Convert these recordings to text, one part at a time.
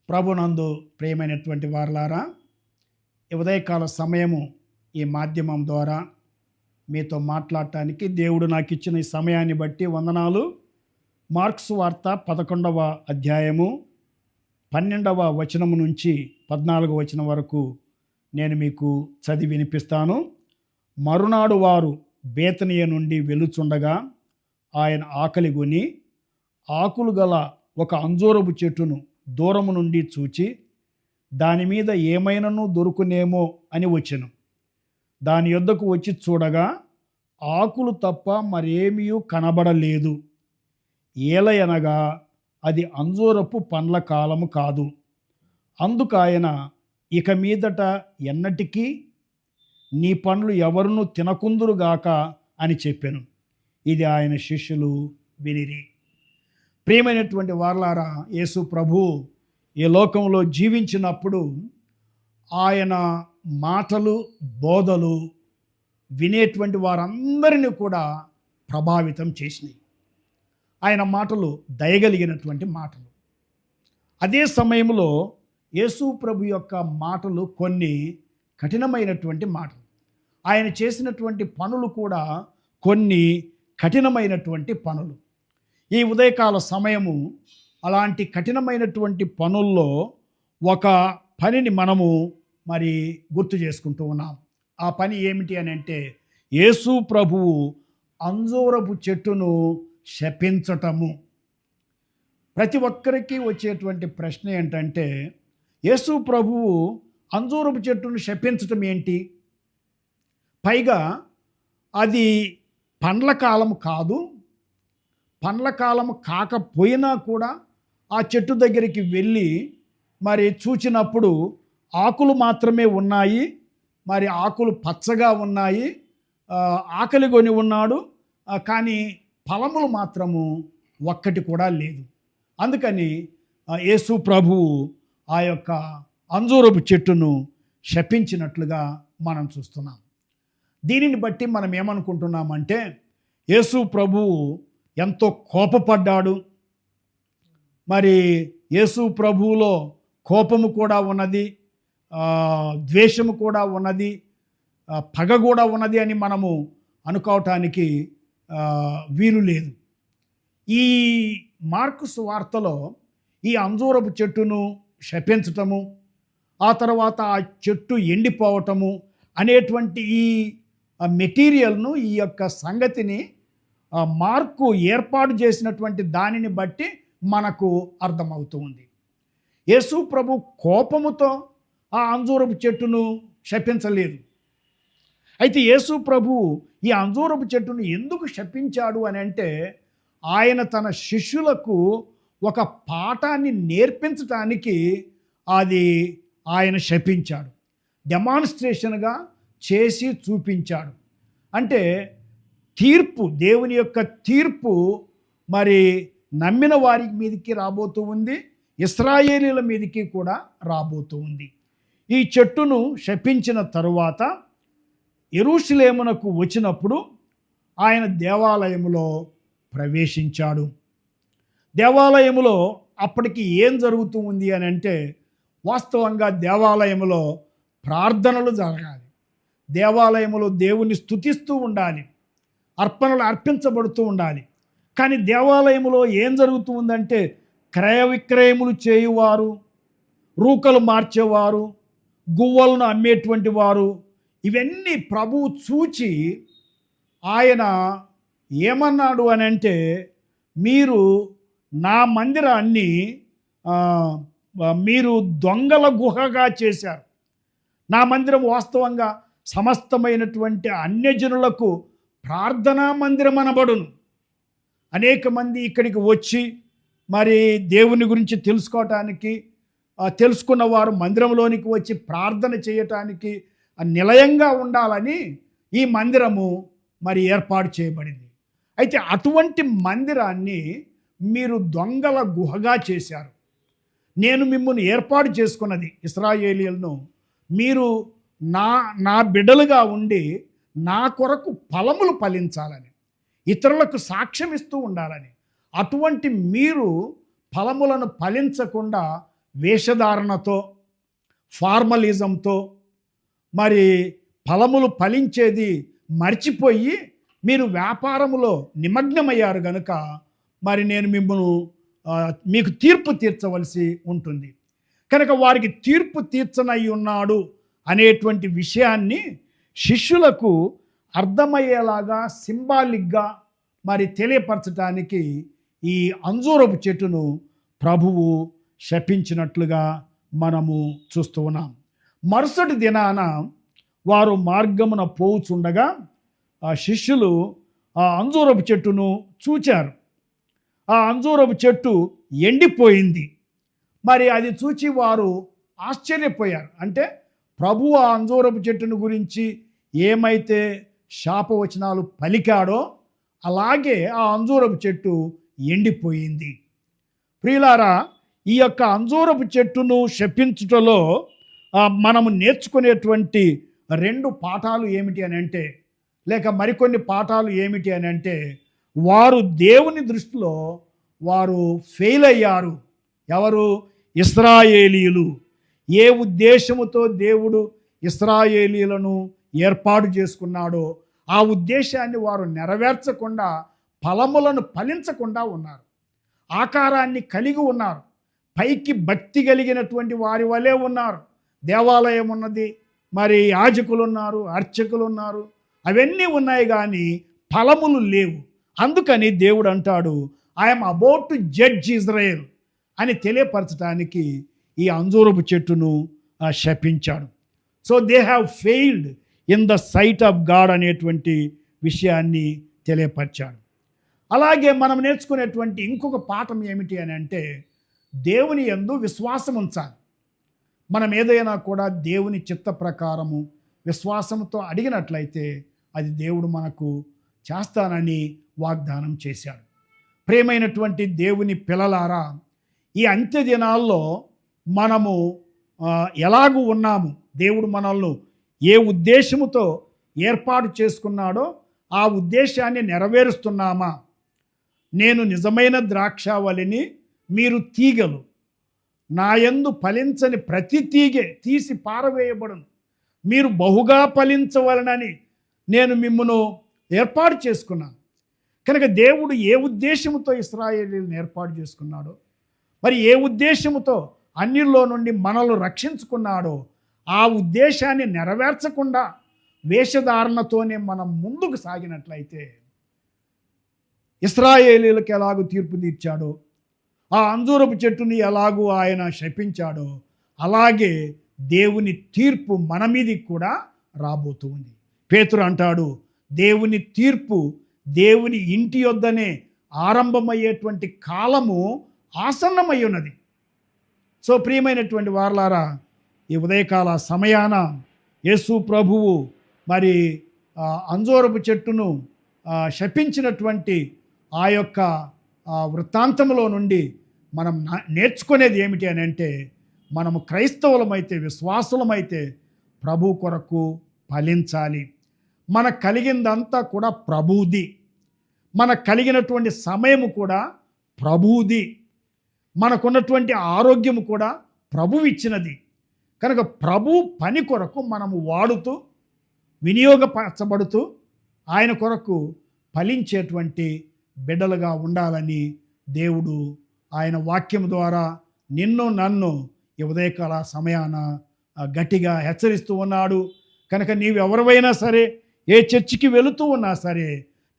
ప్రభునందు ప్రియమైనటువంటి వారలారా, ఈ ఉదయకాల సమయము ఈ మాధ్యమం ద్వారా మీతో మాట్లాడటానికి దేవుడు నాకు ఇచ్చిన ఈ సమయాన్ని బట్టి వందనాలు. మార్క్స్ వార్త 11వ అధ్యాయము 12వ వచనము నుంచి 14వ వచనం వరకు నేను మీకు చదివి వినిపిస్తాను. మరునాడు వారు బేతనియ నుండి వెలుచుండగా ఆయన ఆకలిగొని ఆకులు గల ఒక అంజూరపు చెట్టును దూరము నుండి చూచి దాని మీద ఏమైనాను దొరుకునేమో అని వచ్చెను. దాని యొద్దకు వచ్చి చూడగా ఆకులు తప్ప మరేమీ కనబడలేదు. ఏలయనగా అది అంజూరపు పండ్ల కాలము కాదు. అందుకాయన ఇక మీదట ఎన్నటికీ నీ పండ్లు ఎవరును తినకుందురుగాక అని చెప్పెను. ఇది ఆయన శిష్యులు వినిరి. ప్రియమైనటువంటి వారలారా, యేసు ప్రభు ఈ లోకంలో జీవించినప్పుడు ఆయన మాటలు బోధలు వినేటువంటి వారందరినీ కూడా ప్రభావితం చేసినాయి. ఆయన మాటలు దయగలిగినటువంటి మాటలు. అదే సమయంలో యేసు ప్రభు యొక్క మాటలు కొన్ని కఠినమైనటువంటి మాటలు. ఆయన చేసినటువంటి పనులు కూడా కొన్ని కఠినమైనటువంటి పనులు. ఈ ఉదయకాల సమయము అలాంటి కఠినమైనటువంటి పనుల్లో ఒక పనిని మనము గుర్తు చేసుకుంటూ ఉన్నాం. ఆ పని ఏమిటి అని అంటే, యేసు ప్రభువు అంజూరపు చెట్టును శపించటము. ప్రతి ఒక్కరికి వచ్చేటువంటి ప్రశ్న ఏంటంటే, యేసు ప్రభువు అంజూరపు చెట్టును శపించటం ఏంటి? పైగా అది పండ్ల కాలం కాదు. పండ్ల కాలం కాకపోయినా కూడా ఆ చెట్టు దగ్గరికి వెళ్ళి చూచినప్పుడు ఆకులు మాత్రమే ఉన్నాయి. ఆకులు పచ్చగా ఉన్నాయి. ఆకలి కొని ఉన్నాడు, కానీ ఫలములు మాత్రము ఒక్కటి కూడా లేదు. అందుకని యేసు ప్రభువు ఆ యొక్క అంజూరపు చెట్టును శపించినట్లుగా మనం చూస్తున్నాం. దీనిని బట్టి మనం ఏమనుకుంటున్నామంటే, యేసు ప్రభువు ఎంతో కోపపడ్డాడు. యేసు ప్రభువులో కోపము కూడా ఉన్నది, ద్వేషము కూడా ఉన్నది, పగ కూడా ఉన్నది అని మనము అనుకోవటానికి వీలు లేదు. ఈ మార్కు సువార్తలో ఈ అంజూరపు చెట్టును శపించటము, ఆ తర్వాత ఆ చెట్టు ఎండిపోవటము అనేటువంటి ఈ మెటీరియల్ను, ఈ యొక్క సంగతిని మార్కు ఏర్పాటు చేసినటువంటి దానిని బట్టి మనకు అర్థమవుతూ ఉంది. యేసు ప్రభు కోపముతో ఆ అంజూరపు చెట్టును శపించలేదు. అయితే యేసు ప్రభు ఈ అంజూరపు చెట్టును ఎందుకు శపించాడు అని అంటే, ఆయన తన శిష్యులకు ఒక పాఠాన్ని నేర్పించటానికి అది ఆయన శపించాడు. డెమాన్స్ట్రేషన్గా చేసి చూపించాడు. అంటే తీర్పు, దేవుని యొక్క తీర్పు నమ్మిన వారి మీదకి రాబోతూ ఉంది, ఇశ్రాయేలీల మీదకి కూడా రాబోతూ ఉంది. ఈ చెట్టును శపించిన తరువాత యెరూషలేమునకు వచ్చినప్పుడు ఆయన దేవాలయములో ప్రవేశించాడు. దేవాలయములో అప్పటికి ఏం జరుగుతూ ఉంది అని అంటే, వాస్తవంగా దేవాలయములో ప్రార్థనలు జరగాలి. దేవాలయములో దేవుని స్తుతిస్తూ ఉండాలి, అర్పణలు అర్పించబడుతూ ఉండాలి. కానీ దేవాలయంలో ఏం జరుగుతూ ఉందంటే, క్రయ విక్రయములు చేయువారు, రూకలు మార్చేవారు, గువ్వలను అమ్మేటువంటి వారు, ఇవన్నీ ప్రభువు చూచి ఆయన ఏమన్నాడు అని అంటే, మీరు నా మందిరాన్ని మీరు దొంగల గుహగా చేశారు. నా మందిరం వాస్తవంగా సమస్తమైనటువంటి అన్యజనులకు ప్రార్థనా మందిరం అనబడును. అనేక మంది ఇక్కడికి వచ్చి దేవుని గురించి తెలుసుకోవటానికి, తెలుసుకున్న వారు మందిరంలోనికి వచ్చి ప్రార్థన చేయటానికి నిలయంగా ఉండాలని ఈ మందిరము ఏర్పాటు చేయబడింది. అయితే అటువంటి మందిరాన్ని మీరు దొంగల గుహగా చేశారు. నేను మిమ్మల్ని ఏర్పాటు చేసుకున్నది, ఇశ్రాయేలీయులను, మీరు నా బిడ్డలుగా ఉండి నా కొరకు ఫలములు ఫలించాలని, ఇతరులకు సాక్ష్యం ఇస్తూ ఉండాలని. అటువంటి మీరు ఫలములను ఫలించకుండా వేషధారణతో, ఫార్మలిజంతో మరి ఫలములు ఫలించేది మర్చిపోయి మీరు వ్యాపారములో నిమగ్నమయ్యారు గనుక మరి నేను మిమ్మల్ని మీకు తీర్పు తీర్చవలసి ఉంటుంది. కనుక వారికి తీర్పు తీర్చనై ఉన్నాడు అనేటువంటి విషయాన్ని శిష్యులకు అర్థమయ్యేలాగా సింబాలిక్గా మరి తెలియపరచడానికి ఈ అంజూరపు చెట్టును ప్రభువు శపించినట్లుగా మనము చూస్తూ ఉన్నాం. మరుసటి దినాన వారు మార్గమున పోవుచుండగా ఆ శిష్యులు ఆ అంజూరపు చెట్టును చూచారు. ఆ అంజూరపు చెట్టు ఎండిపోయింది. మరి అది చూచి వారు ఆశ్చర్యపోయారు. అంటే ప్రభువు ఆ అంజూరపు చెట్టును గురించి ఏమైతే శాపవచనాలు పలికాడో అలాగే ఆ అంజూరపు చెట్టు ఎండిపోయింది. ప్రియులారా, ఈ యొక్క అంజూరపు చెట్టును శపించుటలో మనము నేర్చుకునేటువంటి 2 పాఠాలు ఏమిటి అని అంటే, లేక మరికొన్ని పాఠాలు ఏమిటి అని అంటే, వారు దేవుని దృష్టిలో వారు ఫెయిల్ అయ్యారు. ఎవరు? ఇశ్రాయేలీయులు. ఏ ఉద్దేశముతో దేవుడు ఇశ్రాయేలీయులను ఏర్పాటు చేసుకున్నాడో ఆ ఉద్దేశాన్ని వారు నెరవేర్చకుండా, ఫలములను ఫలించకుండా ఉన్నారు. ఆకారాన్ని కలిగి ఉన్నారు, పైకి భక్తి కలిగినటువంటి వారి వలె ఉన్నారు. దేవాలయం ఉన్నది, మరి యాజకులు ఉన్నారు, అర్చకులు ఉన్నారు, అవన్నీ ఉన్నాయి కానీ ఫలములు లేవు. అందుకని దేవుడు అంటాడు, I'm about to judge Israel అని తెలియపరచడానికి ఈ అంజూరపు చెట్టును శపించాడు. So they have failed in the sight of God అనేటువంటి విషయాన్ని తెలియపరిచాడు. అలాగే మనం నేర్చుకునేటువంటి ఇంకొక పాఠం ఏమిటి అని అంటే, దేవుని యందు విశ్వాసం ఉంచాలి. మనం ఏదైనా కూడా దేవుని చిత్త ప్రకారము విశ్వాసంతో అడిగినట్లయితే అది దేవుడు మనకు చేస్తానని వాగ్దానం చేశాడు. ప్రియమైనటువంటి దేవుని పిల్లలారా, ఈ అంత్య దినాల్లో మనము ఎలాగూ ఉన్నాము, దేవుడు మనల్ని ఏ ఉద్దేశముతో ఏర్పాటు చేసుకున్నాడో ఆ ఉద్దేశాన్ని నెరవేరుస్తున్నామా? నేను నిజమైన ద్రాక్షావళిని, మీరు తీగలు. నాయందు ఫలించని ప్రతి తీగె తీసి పారవేయబడును. మీరు బహుగా ఫలించవలనని నేను మిమ్మను ఏర్పాటు చేసుకున్నాను. కనుక దేవుడు ఏ ఉద్దేశముతో ఇశ్రాయేలీయులను ఏర్పాటు చేసుకున్నాడో, మరి ఏ ఉద్దేశముతో అన్యుల్లో నుండి మనల్ని రక్షించుకున్నాడో ఆ ఉద్దేశాన్ని నెరవేర్చకుండా వేషధారణతోనే మనం ముందుకు సాగినట్లయితే, ఇశ్రాయేలీయులకు ఎలాగూ తీర్పు తీర్చాడో, ఆ అంజూరపు చెట్టుని ఎలాగూ ఆయన శపించాడో, అలాగే దేవుని తీర్పు మన మీదకి కూడా రాబోతుంది. పేతురు అంటాడు, దేవుని తీర్పు దేవుని ఇంటి యొద్దనే ఆరంభమయ్యేటువంటి కాలము ఆసన్నమై ఉన్నది. సో ప్రియమైనటువంటి వారలారా, ఈ ఉదయకాల సమయాన యేసు ప్రభువు మరి అంజూరపు చెట్టును శపించినటువంటి ఆ యొక్క వృత్తాంతంలో నుండి మనం నేర్చుకునేది ఏమిటి అని అంటే, మనము క్రైస్తవులమైతే, విశ్వాసులమైతే ప్రభు కొరకు ఫలించాలి. మనకు కలిగిందంతా కూడా ప్రభువుది. మనకు కలిగినటువంటి సమయము కూడా ప్రభువుది. మనకున్నటువంటి ఆరోగ్యము కూడా ప్రభువు ఇచ్చినది. కనుక ప్రభు పని కొరకు మనము వాడుతూ, వినియోగపరచబడుతూ ఆయన కొరకు ఫలించేటువంటి బిడ్డలుగా ఉండాలని దేవుడు ఆయన వాక్యం ద్వారా నిన్ను నన్ను ఈ ఉదయకాల సమయాన గట్టిగా హెచ్చరిస్తూ ఉన్నాడు. కనుక నీవెవరివైనా సరే, ఏ చర్చికి వెళుతూ ఉన్నా సరే,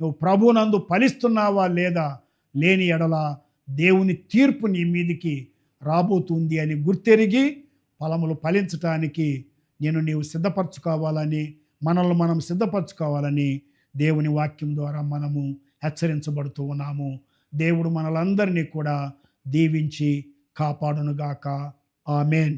నువ్వు ప్రభునందు ఫలిస్తున్నావా లేదా, లేని ఎడల దేవుని తీర్పు నీ మీదికి రాబోతుంది అని గుర్తెరిగి ఫలములు ఫలించటానికి నీవు సిద్ధపరచుకోవాలని, మనల్ని మనం సిద్ధపరచుకోవాలని దేవుని వాక్యం ద్వారా మనము హెచ్చరించబడుతూ ఉన్నాము. దేవుడు మనలందరినీ కూడా దీవించి కాపాడునుగాక. ఆమేన్.